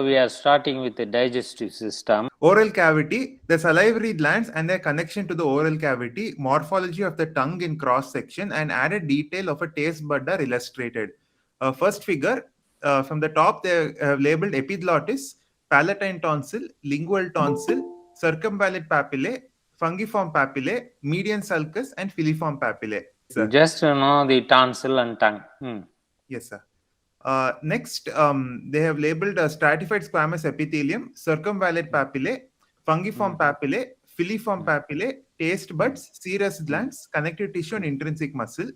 We are starting with the digestive system. Oral cavity, the salivary glands and their connection to the oral cavity, morphology of the tongue in cross section, and added detail of a taste bud are illustrated. First figure, from the top, they have labeled epiglottis, palatine tonsil, lingual tonsil, circumvallate papillae, fungiform papillae, median sulcus, and filiform papillae. Just know the tonsil and tongue. Yes, sir. Next, they have labeled stratified squamous epithelium, circumvallate papillae, fungiform papillae, filiform papillae, taste buds, serous glands, connective tissue, and intrinsic muscle.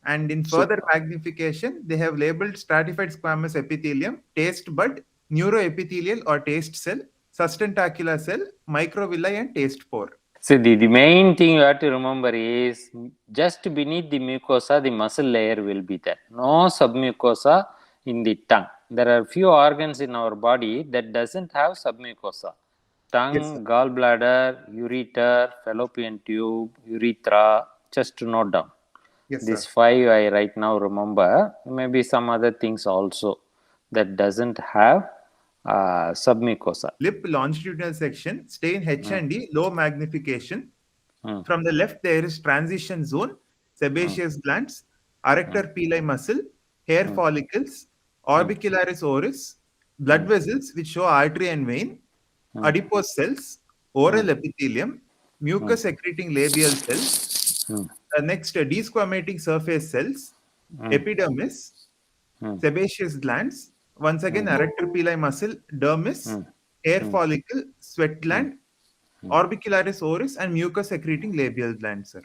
And in further magnification, they have labeled stratified squamous epithelium, taste bud, neuroepithelial or taste cell, sustentacular cell, microvilli, and taste pore. So the main thing you have to remember is just beneath the mucosa, the muscle layer will be there. No submucosa in the tongue. There are few organs in our body that doesn't have submucosa. Tongue, Yes, gallbladder, ureter, fallopian tube, urethra, just to note down. yes, These sir. 5 I right now remember. Maybe some other things also that doesn't have submucosa. Lip longitudinal section, stain H and D, low magnification. Hmm. From the left, there is transition zone, sebaceous glands, arrector pili muscle, hair follicles, orbicularis oris, blood vessels which show artery and vein, adipose cells, oral epithelium, mucus secreting labial cells. Next, desquamating surface cells, epidermis, sebaceous glands, once again arrector pili muscle, dermis, hair follicle, sweat gland, orbicularis oris, and mucus secreting labial gland, sir.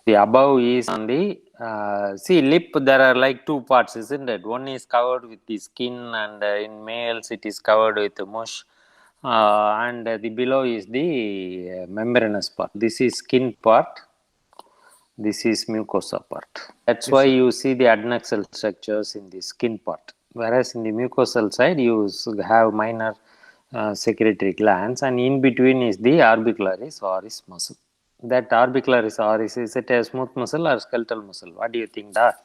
The above is on the see lip. There are like two parts, isn't it? One is covered with the skin, and in males it is covered with mush, and the below is the membranous part. This is skin part. This is mucosa part. That's why you see the adnexal structures in the skin part. Whereas in the mucosal side, you have minor secretory glands, and in between is the orbicularis oris muscle. That orbicularis oris, is it a smooth muscle or skeletal muscle? What do you think that?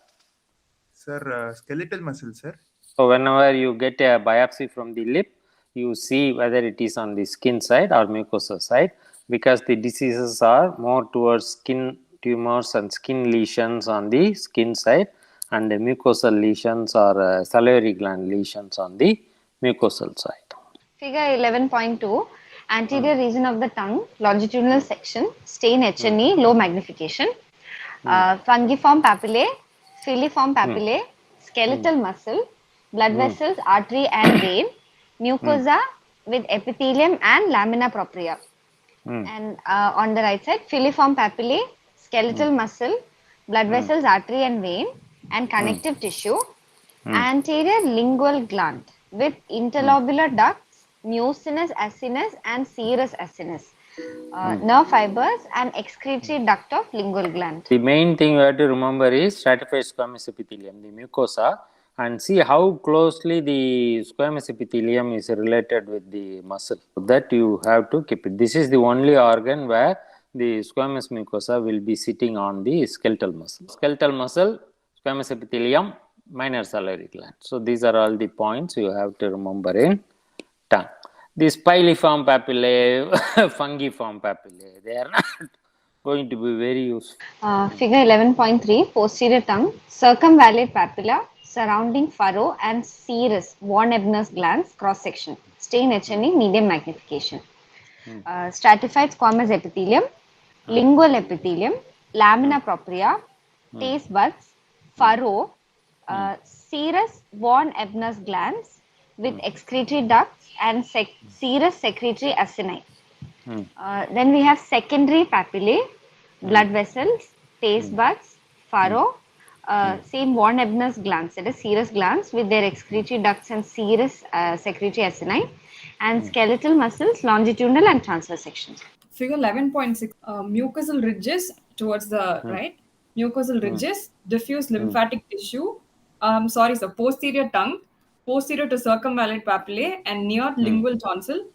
Sir, skeletal muscle, sir. So whenever you get a biopsy from the lip, you see whether it is on the skin side or mucosa side, because the diseases are more towards skin tumors and skin lesions on the skin side, and the mucosal lesions or salivary gland lesions on the mucosal side. Figure 11.2, anterior region of the tongue, longitudinal section, stain H&E, low magnification, fungiform papillae, filiform papillae, skeletal muscle, blood vessels, artery and vein, mucosa with epithelium and lamina propria. And on the right side, filiform papillae, skeletal muscle, blood vessels, artery and vein, and connective tissue, anterior lingual gland with interlobular ducts, mucinous acinus and serous acinus, nerve fibers and excretory duct of lingual gland. The main thing you have to remember is stratified squamous epithelium, the mucosa, and see how closely the squamous epithelium is related with the muscle. That you have to keep it. This is the only organ where the squamous mucosa will be sitting on the skeletal muscle. Skeletal muscle, squamous epithelium, minor salivary gland. So these are all the points you have to remember in tongue. These piliform papillae, fungiform papillae, they are not going to be very useful. Figure 11.3, posterior tongue, circumvallate papilla, surrounding furrow and serous, von Ebner's glands, cross section, stain H&E, medium magnification. Stratified squamous epithelium, lingual epithelium, lamina propria, taste buds, furrow, serous, von Ebner's glands with excretory ducts and serous secretory acini. Then we have secondary papillae, blood vessels, taste buds, furrow, same von Ebner's glands, that is serous glands with their excretory ducts and serous secretory acini, and skeletal muscles, longitudinal and transverse sections. Figure 11.6, mucosal ridges towards the right, mucosal ridges, diffuse lymphatic tissue, posterior tongue, posterior to circumvallate papillae and near lingual tonsil,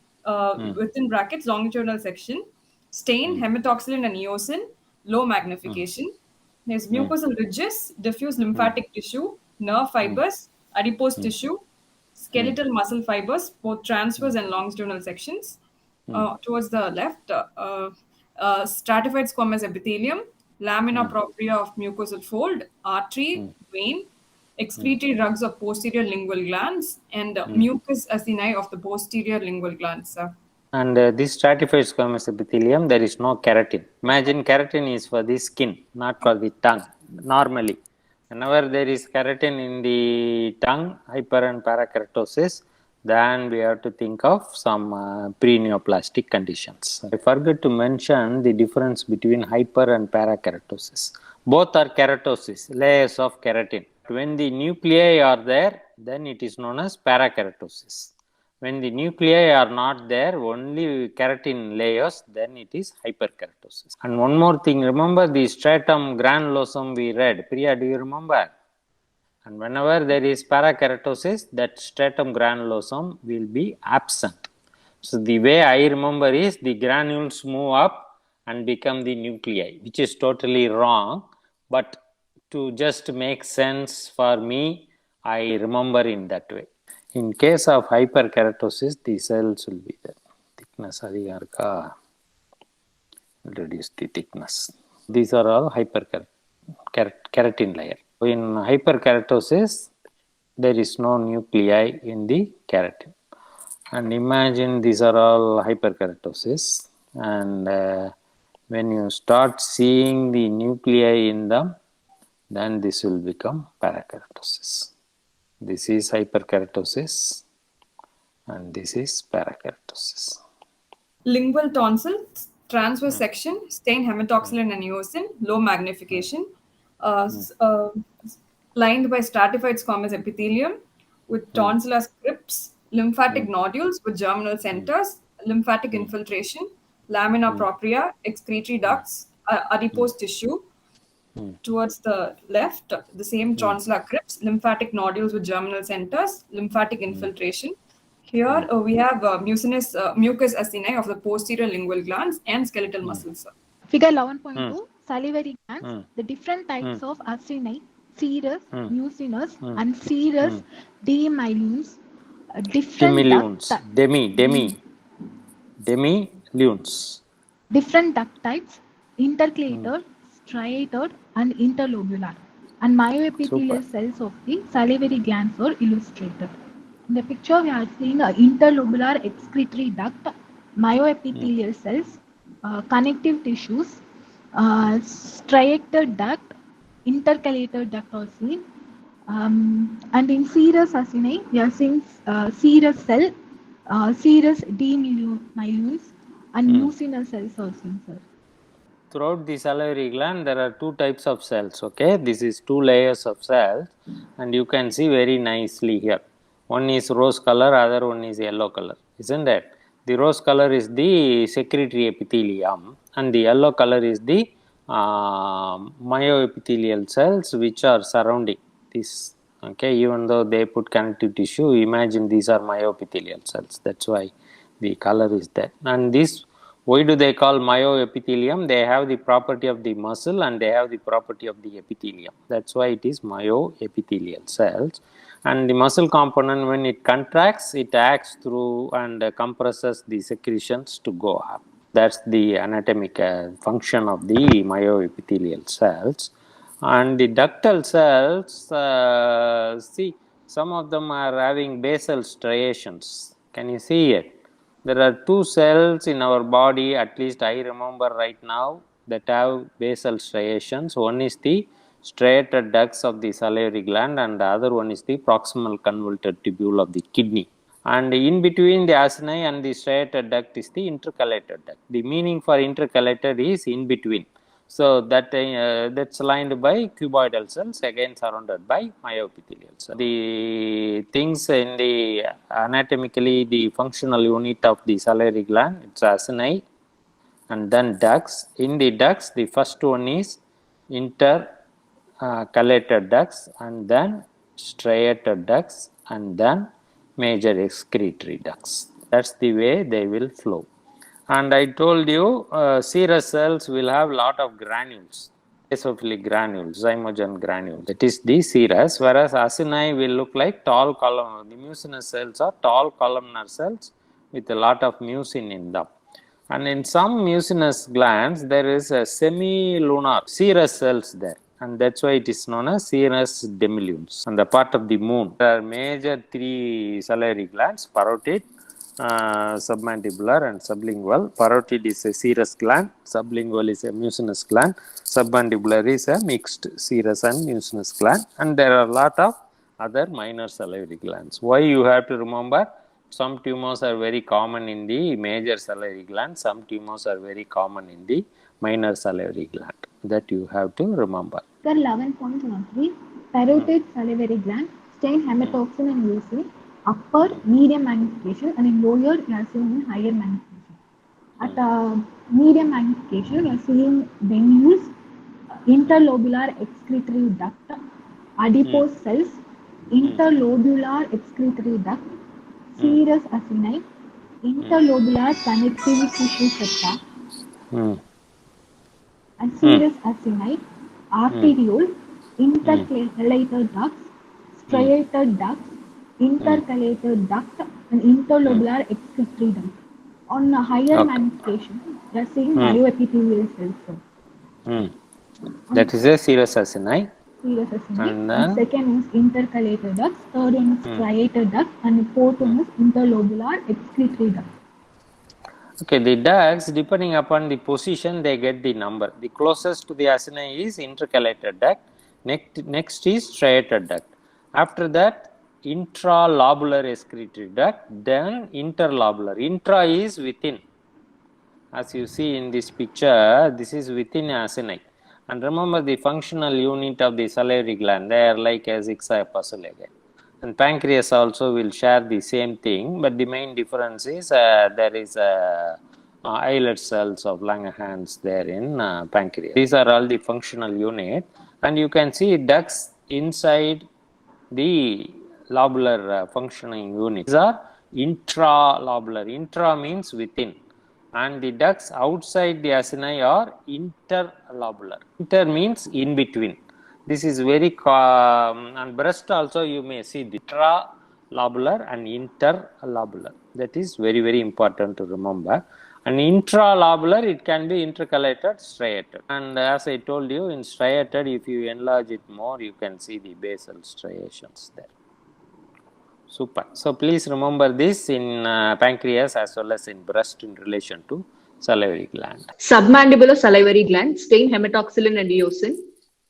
within brackets, longitudinal section, stain, hematoxylin and eosin, low magnification. There's mucosal ridges, diffuse lymphatic tissue, nerve fibers, adipose tissue, skeletal muscle fibers, both transverse and longitudinal sections. Towards the left, stratified squamous epithelium, lamina propria of mucosal fold, artery, vein, excretory rugs of posterior lingual glands, and mucus acini of the posterior lingual glands. And this stratified squamous epithelium, there is no keratin. Imagine keratin is for the skin, not for the tongue. Normally, whenever there is keratin in the tongue, hyper and parakeratosis, then we have to think of some preneoplastic conditions. I forgot to mention the difference between hyper and parakeratosis. Both are keratosis, layers of keratin. When the nuclei are there, then it is known as parakeratosis. When the nuclei are not there, only keratin layers, then it is hyperkeratosis. And one more thing, remember the stratum granulosum we read. Priya, do you remember? And whenever there is parakeratosis, that stratum granulosum will be absent. So the way I remember is the granules move up and become the nuclei, which is totally wrong. But to just make sense for me, I remember in that way. In case of hyperkeratosis, the cells will be there. Thickness will reduce the thickness. These are all hyperkeratin layer. In hyperkeratosis, there is no nuclei in the keratin. And imagine these are all hyperkeratosis. And when you start seeing the nuclei in them, then this will become parakeratosis. This is hyperkeratosis and this is parakeratosis. Lingual tonsil, transverse section, stained hematoxylin and eosin, low magnification, lined by stratified squamous epithelium with tonsillar crypts, lymphatic nodules with germinal centers, lymphatic infiltration, lamina propria, excretory ducts, adipose tissue. Towards the left, the same tonsillar crypts, lymphatic nodules with germinal centers, lymphatic infiltration. Here we have mucus acini of the posterior lingual glands and skeletal muscles. Figure 11.2, salivary glands, the different types of acini, serous, mucinous, and serous demilunes, demilunes. Different duct types, intercalated, striated, and interlobular. And myoepithelial cells of the salivary glands are illustrated. In the picture, we are seeing an interlobular excretory duct, myoepithelial cells, connective tissues, striated duct, intercalated duct are seen. And in serous acini, we are seeing serous cell, serous demilunes, and mucinous cells are seen, sir. Throughout the salivary gland, there are two types of cells. Okay, this is two layers of cells, and you can see very nicely here. One is rose color, other one is yellow color, isn't it? The rose color is the secretory epithelium, and the yellow color is the myoepithelial cells which are surrounding this. Okay, even though they put connective tissue, imagine these are myoepithelial cells. That's why the color is there. And this, why do they call myoepithelium? They have the property of the muscle and they have the property of the epithelium. That's why it is myoepithelial cells. And the muscle component, when it contracts, it acts through and compresses the secretions to go up. That's the anatomic function of the myoepithelial cells. And the ductal cells, see, some of them are having basal striations. Can you see it? There are two cells in our body, at least I remember right now, that have basal striations. One is the striated ducts of the salivary gland and the other one is the proximal convoluted tubule of the kidney. And in between the acini and the striated duct is the intercalated duct. The meaning for intercalated is in between. So that's lined by cuboidal cells, again surrounded by myoepithelial cells. The things in the anatomically, the functional unit of the salivary gland, it's acini and then ducts. In the ducts, the first one is intercalated ducts and then striated ducts and then major excretory ducts. That's the way they will flow. And I told you serous cells will have lot of granules. basophilic granules, zymogen granules. That is the serous, whereas acini will look like tall columnar. The mucinous cells are tall columnar cells with a lot of mucin in them. And in some mucinous glands, there is a semi-lunar serous cells there. And that's why it is known as serous demilunes. On the part of the moon, there are major three salivary glands: parotid, submandibular and sublingual. Parotid is a serous gland, sublingual is a mucinous gland, submandibular is a mixed serous and mucinous gland, and there are a lot of other minor salivary glands. Why you have to remember? Some tumors are very common in the major salivary gland, some tumors are very common in the minor salivary gland. That you have to remember. Sir, 11.13, parotid salivary gland, stain hematoxin and eosin, upper medium magnification, and in lower you are seeing higher magnification. At medium magnification you are seeing venules, interlobular excretory duct, adipose cells, interlobular excretory duct, serous acini, interlobular connective tissue septa, and serous acini, arteriole, intercalated ducts, striated ducts, intercalated duct, and interlobular excretory duct. On a higher magnification, we are seeing myoepithelial cells. That is a serous acini. Serous acini. And then second is intercalated ducts, third one is striated duct, and fourth one is interlobular excretory duct. Okay, the ducts, depending upon the position, they get the number. The closest to the acini is intercalated duct. Next is striated duct. After that, intralobular excretory duct, then interlobular. Intra is within. As you see in this picture, this is within acini. And remember the functional unit of the salivary gland, they are like a zigzag puzzle again. And pancreas also will share the same thing, but the main difference is there is islet cells of Langerhans there in pancreas. These are all the functional unit, and you can see ducts inside the lobular functioning unit. These are intralobular. Intra means within, and the ducts outside the acini are interlobular. Inter means in between. This is very and breast also you may see the intralobular and interlobular. That is very, very important to remember. And intralobular, it can be intercalated, striated. And as I told you, in striated, if you enlarge it more, you can see the basal striations there. Super. So please remember this in pancreas as well as in breast in relation to salivary gland. Submandibular salivary gland, stain hematoxylin and eosin.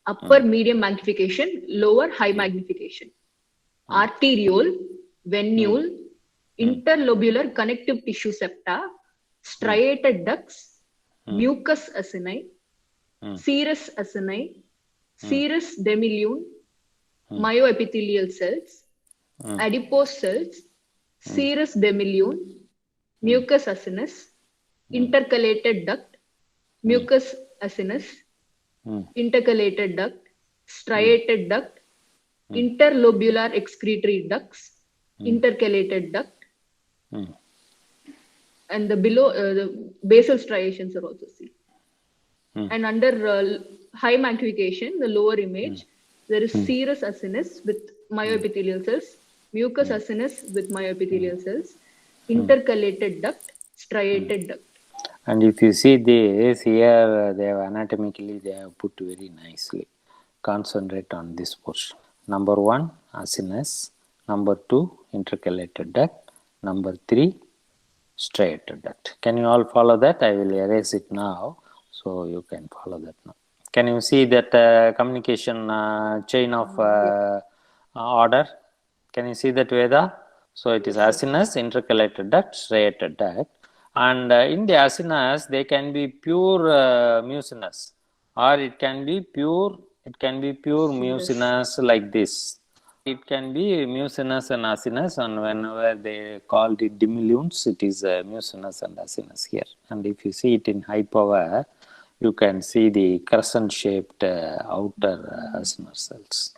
Upper medium magnification, lower high magnification. Arteriole, venule, interlobular connective tissue septa, striated ducts, mucus acini, serous acini, serous demilune, myoepithelial cells, adipose cells, serous demilune, mucus acinus, intercalated duct, mucus acinus, intercalated duct, striated duct, interlobular excretory ducts, intercalated duct, and the below the basal striations are also seen. And under high magnification, the lower image, there is serous acinus with myoepithelial cells, mucus acinus with myoepithelial cells, intercalated duct, striated duct. And if you see this here, they have anatomically they have put very nicely. Concentrate on this portion. Number 1, acinus. Number 2, intercalated duct. Number 3, striated duct. Can you all follow that? I will erase it now, so you can follow that now. Can you see that communication chain of order? Can you see that, Veda? So it is acinus, intercalated duct, striated duct. And in the acinus, they can be pure mucinous, or it can be pure mucinous like this. It can be mucinous and acinus, and whenever they called it demilunes, it is mucinous and acinus here. And if you see it in high power, you can see the crescent-shaped outer acinar cells.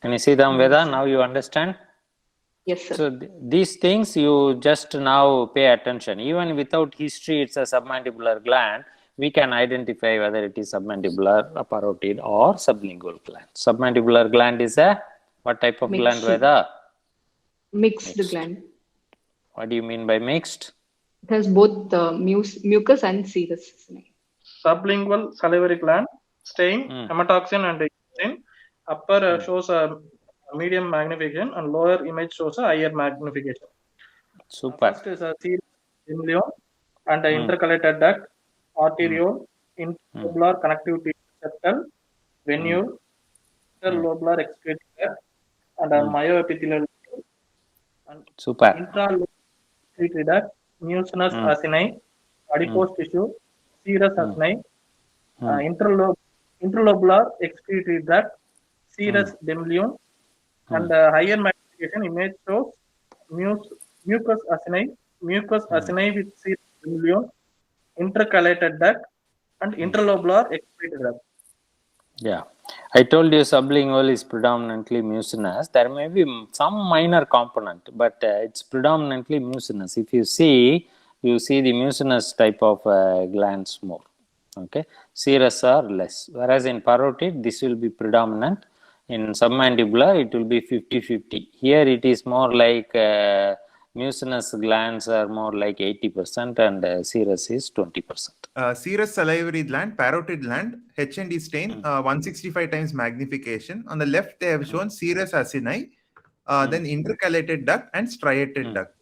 Can you see them, Veda? Now you understand? Yes, sir. So these things you just now pay attention. Even without history, it's a submandibular gland. we can identify whether it is submandibular, parotid, or sublingual gland. Submandibular gland is a what type of gland, Veda? Mixed gland. What do you mean by mixed? It has both the mucus and serous. Sublingual salivary gland, stain, hematoxin and urine. Upper shows a medium magnification and lower image shows a higher magnification. Super. First is a serous ganglion and intercalated duct, arteriole, interlobular connectivity septal, venule, interlobular excretory duct, and a myoepithelial and Super. intralobular excretory duct, mucinous acini, adipose tissue, serous acini, interlobular excretory duct, serous ganglion, and higher magnification image shows mucus acini with serous ganglion, intercalated duct, and interlobular excretory duct. Yeah, I told you sublingual is predominantly mucinous. There may be some minor component, but it's predominantly mucinous. If you see the mucinous type of glands more. Okay, serous are less. Whereas in parotid, this will be predominant. In submandibular, it will be 50-50. Here it is more like mucinous glands are more like 80% and serous is 20%. Serous salivary gland, parotid gland, H&E stain, 165 times magnification. On the left, they have shown serous acini, then intercalated duct and striated duct.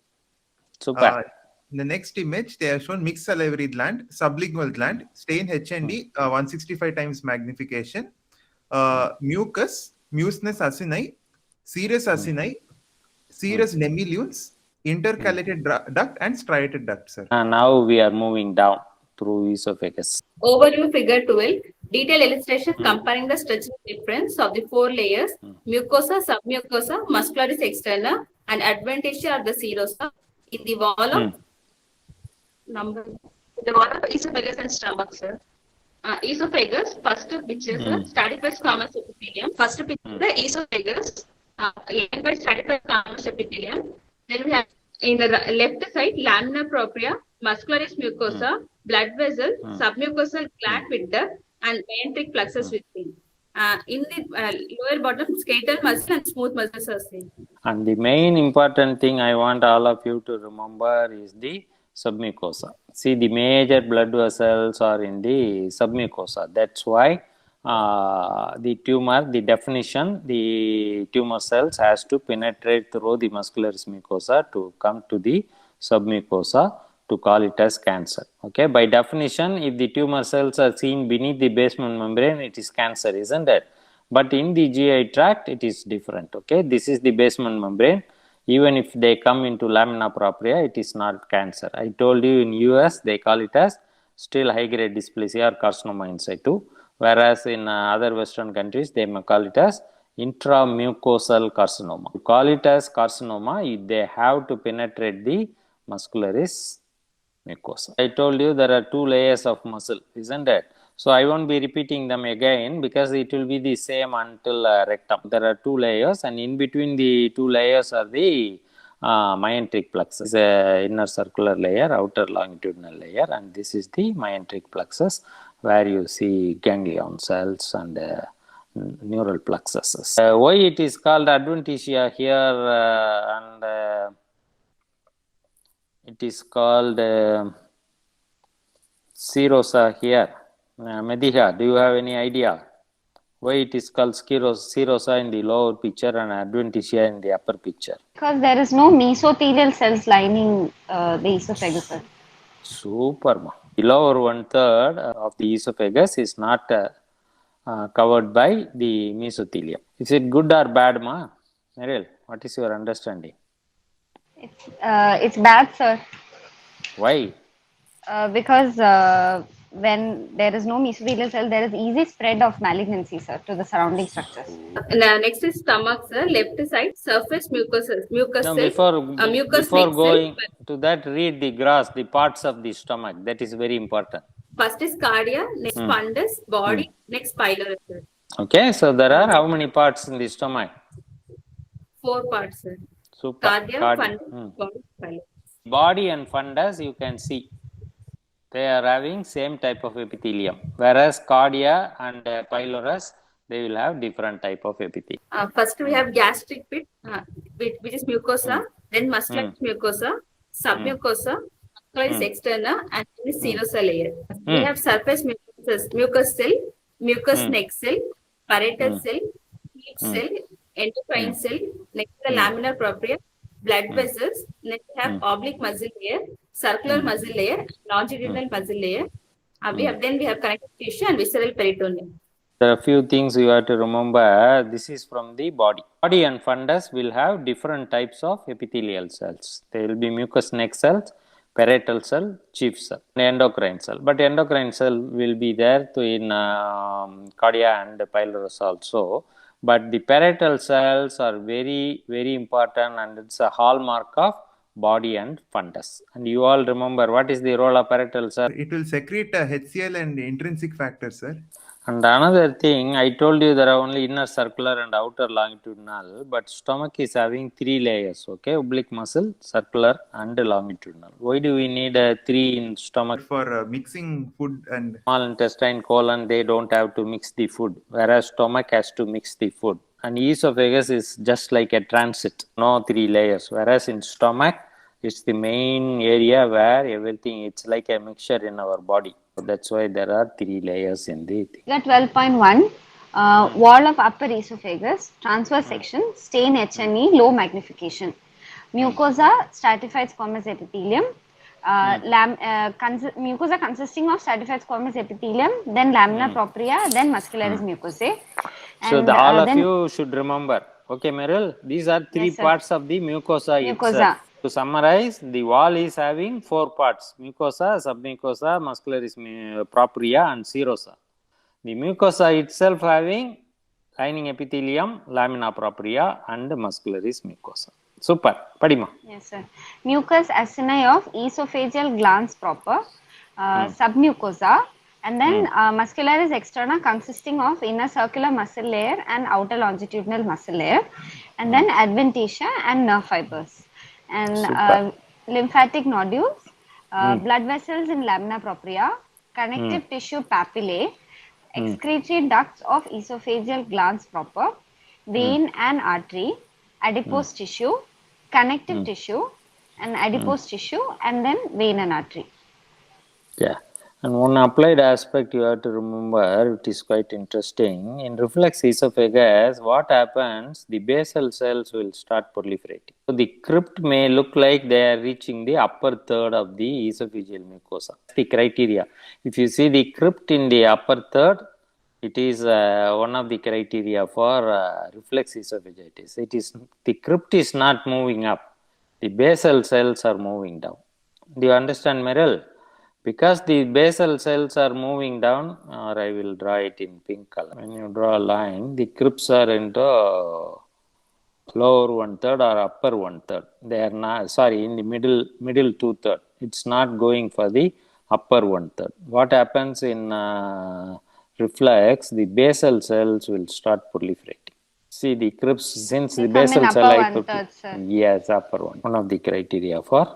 Super. In the next image, they have shown mixed salivary gland, sublingual gland, stain H&E, 165 times magnification, mucus, mucinous acini, serous acini, serous nemilunes, intercalated duct and striated duct, sir. Now we are moving down through esophagus. Overview figure 12. Detailed illustration comparing the structural difference of the 4 layers, mucosa, submucosa, muscularis externa, and adventitia of the serosa in the wall of esophagus and stomach, sir. Esophagus, first picture, sir, stratified squamous epithelium. First picture, the esophagus, lined by stratified squamous epithelium. Then we have in the left side, lamina propria, muscularis mucosa, blood vessel, submucosal gland with the and mesenteric plexus within. In the lower bottom, skeletal muscle and smooth muscles are seen. And the main important thing I want all of you to remember is the submucosa. See, the major blood vessels are in the submucosa. That's why the tumor, the definition, the tumor cells has to penetrate through the muscularis mucosa to come to the submucosa to call it as cancer. Okay, by definition, if the tumor cells are seen beneath the basement membrane, it is cancer, isn't it? But in the GI tract, it is different. Okay, this is the basement membrane. Even if they come into lamina propria, it is not cancer. I told you in US, they call it as still high-grade dysplasia or carcinoma in situ. Whereas in other Western countries, they may call it as intramucosal carcinoma. To call it as carcinoma, they have to penetrate the muscularis mucosa. I told you there are 2 layers of muscle, isn't it? So I won't be repeating them again because it will be the same until rectum. There are 2 layers, and in between the 2 layers are the mesenteric plexus. Inner circular layer, outer longitudinal layer, and this is the mesenteric plexus where you see ganglion cells and neural plexuses. Why it is called adventitia here and it is called serosa here? Mediha, do you have any idea why it is called serosa in the lower picture and adventitia in the upper picture? Because there is no mesothelial cells lining the esophagus. Super. The lower 1/3 of the esophagus is not covered by the mesothelium. Is it good or bad, ma? Meryl, what is your understanding? It's bad, sir. Why? Because when there is no mesothelial cell, there is easy spread of malignancy, sir, to the surrounding structures. Next is stomach, sir. Left side, surface mucus No, cell. before going to that, read the grass, the parts of the stomach. That is very important. First is cardia, next fundus, body, next pylorus, sir. Okay, so there are how many parts in the stomach? 4 parts, sir. Super. Cardia, fundus, body, pylorus. Body and fundus you can see. They are having same type of epithelium, whereas cardia and pylorus, they will have different type of epithelium. First we have gastric pit, which is mucosa, then muscular mucosa, submucosa, muscular is externa, and then is serosal layer. We have surface mucus cell, mucus neck cell, parietal cell, heat cell, endocrine cell, next the laminar propria, blood vessels, then we have oblique muscle layer, circular muscle layer, longitudinal muscle layer. We have connective tissue and visceral peritoneum. There are a few things you have to remember. This is from the body. Body and fundus will have different types of epithelial cells. There will be mucous neck cells, parietal cell, chief cell, and endocrine cell. But endocrine cell will be there in cardia and pylorus also. But the parietal cells are very, very important, and it's a hallmark of body and fundus. And you all remember what is the role of parietal cell? It will secrete HCl and intrinsic factors, sir. And another thing, I told you there are only inner circular and outer longitudinal, but stomach is having 3 layers, okay? Oblique muscle, circular and longitudinal. Why do we need 3 in stomach? For mixing food and... Small intestine, colon, they don't have to mix the food, whereas stomach has to mix the food. And esophagus is just like a transit, no 3 layers, whereas in stomach, it's the main area where everything, it's like a mixture in our body. So that's why there are 3 layers in the thing. 12.1, wall of upper esophagus, transverse section, stain HNE, low magnification. Mucosa, stratified squamous epithelium. Mucosa consisting of stratified squamous epithelium, then lamina propria, then muscularis mucosae. So all of you should remember. Okay, Meryl, these are 3 parts of the mucosa itself. To summarize, the wall is having 4 parts: mucosa, submucosa, muscularis propria, and serosa. The mucosa itself having lining epithelium, lamina propria, and muscularis mucosa. Super. Padima. Yes, sir. Mucus acini of esophageal glands proper, submucosa, and then muscularis externa consisting of inner circular muscle layer and outer longitudinal muscle layer, and then adventitia and nerve fibers. And lymphatic nodules, blood vessels in lamina propria, connective tissue papillae, excretory ducts of esophageal glands proper, vein and artery, adipose tissue, connective tissue, and adipose tissue, and then vein and artery. Yeah. And one applied aspect you have to remember, it is quite interesting. In reflex esophagus, what happens? The basal cells will start proliferating. So the crypt may look like they are reaching the upper third of the esophageal mucosa. The criteria. If you see the crypt in the upper third, it is one of the criteria for reflex esophagitis. It is the crypt is not moving up. The basal cells are moving down. Do you understand, Meryl? Because the basal cells are moving down, or I will draw it in pink color. When you draw a line, the crypts are into lower 1/3 or upper 1/3. They are not, sorry, in the middle 2/3. It's not going for the upper 1/3. What happens in reflex? The basal cells will start proliferating. See the crypts, since the basal cell yes, upper one of the criteria for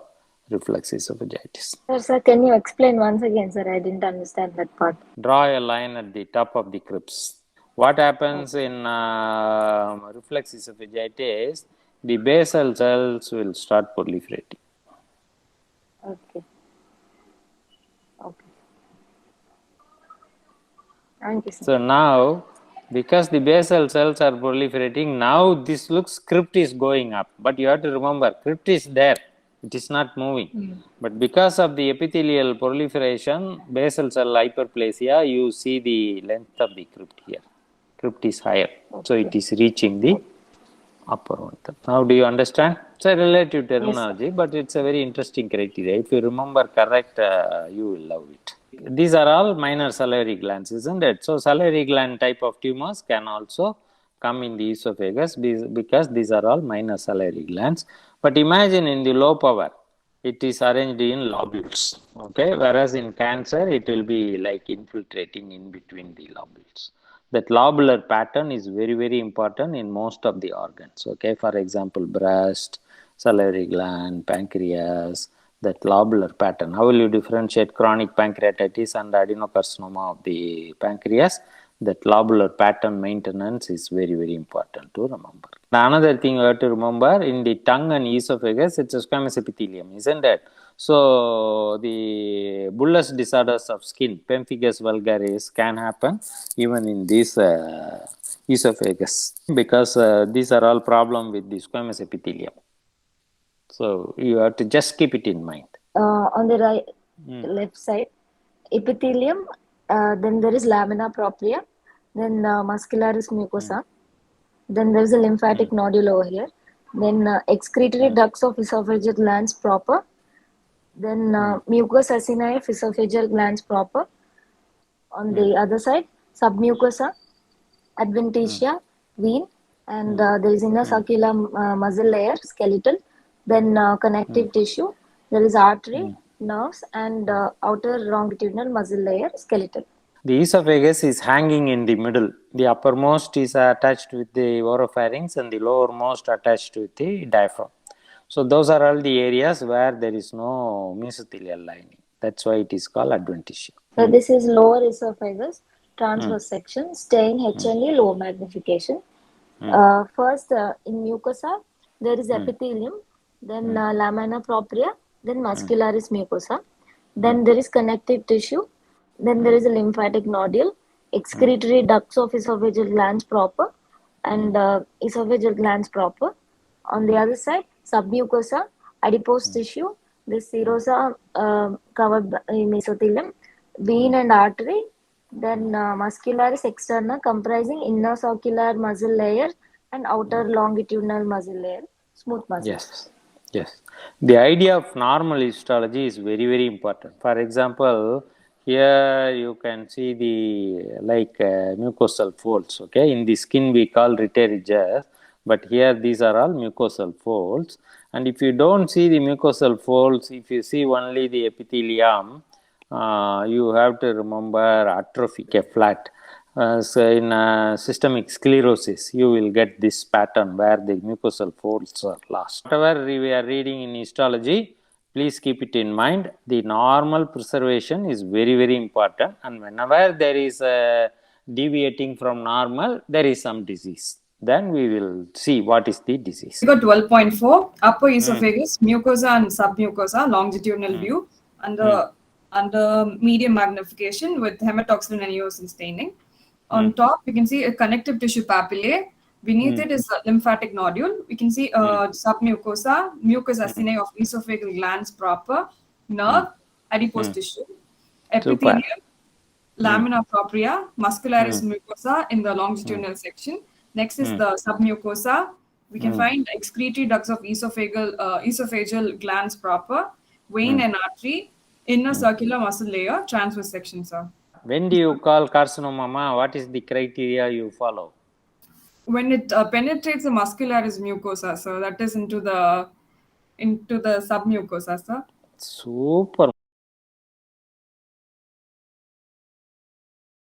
reflex esophagitis. Sir, can you explain once again, sir? I didn't understand that part. Draw a line at the top of the crypts. What happens in reflex esophagitis? The basal cells will start proliferating. Okay. Okay. Thank you, sir. So now, because the basal cells are proliferating, now this looks crypt is going up. But you have to remember, crypt is there. It is not moving. But because of the epithelial proliferation, basal cell hyperplasia, you see the length of the crypt here. Crypt is higher. So it is reaching the upper one. Now do you understand? It's a relative terminology, but it's a very interesting criteria. If you remember correct, you will love it. These are all minor salivary glands, isn't it? So salivary gland type of tumors can also come in the esophagus because these are all minor salivary glands. But imagine in the low power, it is arranged in lobules, okay? Whereas in cancer, it will be like infiltrating in between the lobules. That lobular pattern is very, very important in most of the organs, okay? For example, breast, salivary gland, pancreas, that lobular pattern. How will you differentiate chronic pancreatitis and adenocarcinoma of the pancreas? That lobular pattern maintenance is very, very important to remember. Another thing you have to remember, in the tongue and esophagus, it's a squamous epithelium, isn't it? So the bullous disorders of skin, pemphigus vulgaris, can happen even in this esophagus, because these are all problem with the squamous epithelium. So you have to just keep it in mind. On the left side, epithelium, then there is lamina propria, then muscularis mucosa, then there is a lymphatic nodule over here, then excretory ducts of esophageal glands proper, then mucous acini of esophageal glands proper. On the other side, submucosa, adventitia, vein, and there is inner circular muscle layer, skeletal, then connective tissue, there is artery, nerves, and outer longitudinal muscle layer, skeletal. The esophagus is hanging in the middle. The uppermost is attached with the oropharynx and the lowermost attached with the diaphragm. So those are all the areas where there is no mesothelial lining. That's why it is called adventitia. So this is lower esophagus, transverse section, staying HNE, low magnification. First, in mucosa, there is epithelium, then lamina propria, then muscularis mucosa, then there is connective tissue, then there is a lymphatic nodule, excretory ducts of esophageal glands proper, and esophageal glands proper. On the other side, submucosa, adipose tissue, this serosa covered by mesothelium, vein and artery, then muscularis externa comprising inner circular muscle layer and outer longitudinal muscle layer, smooth muscles. Yes. The idea of normal histology is very, very important. For example, here you can see the mucosal folds. Okay, in the skin we call rete-ridges, but here these are all mucosal folds. And if you don't see the mucosal folds, if you see only the epithelium, you have to remember atrophic, a flat. So in systemic sclerosis, you will get this pattern where the mucosal folds are lost. Whatever we are reading in histology, please keep it in mind. The normal preservation is very, very important, and whenever there is a deviating from normal, there is some disease. Then we will see what is the disease. We got 12.4, upper esophagus, mucosa and submucosa, longitudinal view, under medium magnification with hematoxylin and eosin staining. On top, we can see a connective tissue papillae. Beneath it is a lymphatic nodule. We can see submucosa, mucous acini of esophageal glands proper, nerve, adipose tissue, epithelium, lamina propria, muscularis mucosa in the longitudinal section. Next is the submucosa. We can find excretory ducts of esophageal glands proper, vein and artery, inner circular muscle layer, transverse section, sir. When do you call carcinoma? What is the criteria you follow? When it penetrates the muscularis mucosa, so that is into the submucosa, sir. Super.